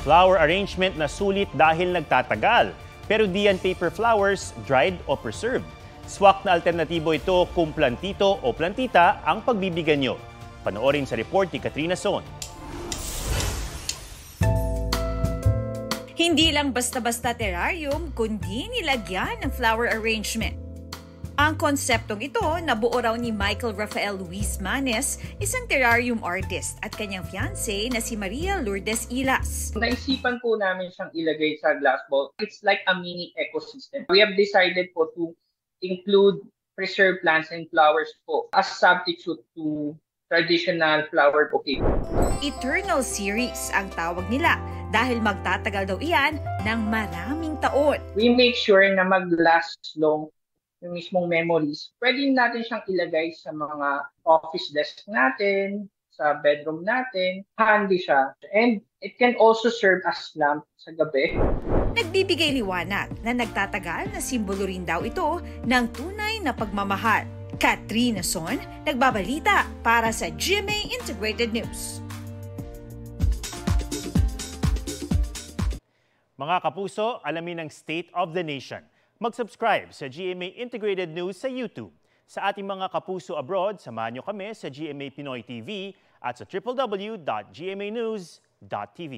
Flower arrangement na sulit dahil nagtatagal. Pero di yan paper flowers, dried o preserved. Swak na alternatibo ito kung plantito o plantita ang pagbibigyan nyo. Panoorin sa report ni Katrina Son. Hindi lang basta-basta terrarium, kundi nilagyan ng flower arrangement. Ang konseptong ito, nabuo raw ni Michael Rafael Luis Manes, isang terrarium artist, at kanyang fiancé na si Maria Lourdes Ilas. Naisipan po namin siyang ilagay sa glass bowl. It's like a mini ecosystem. We have decided po to include preserved plants and flowers po as substitute to traditional flower bouquet. Eternal series ang tawag nila dahil magtatagal daw iyan ng maraming taon. We make sure na mag-last long yung mismong memories. Pwede natin siyang ilagay sa mga office desk natin, sa bedroom natin. Handy siya. And it can also serve as lamp sa gabi. Nagbibigay liwanag na nagtatagal na simbolo rin daw ito ng tunay na pagmamahal. Katrina Son, nagbabalita para sa GMA Integrated News. Mga kapuso, alamin ang State of the Nation. Mag-subscribe sa GMA Integrated News sa YouTube. Sa ating mga kapuso abroad, samahan nyo kami sa GMA Pinoy TV at sa www.gmanews.tv.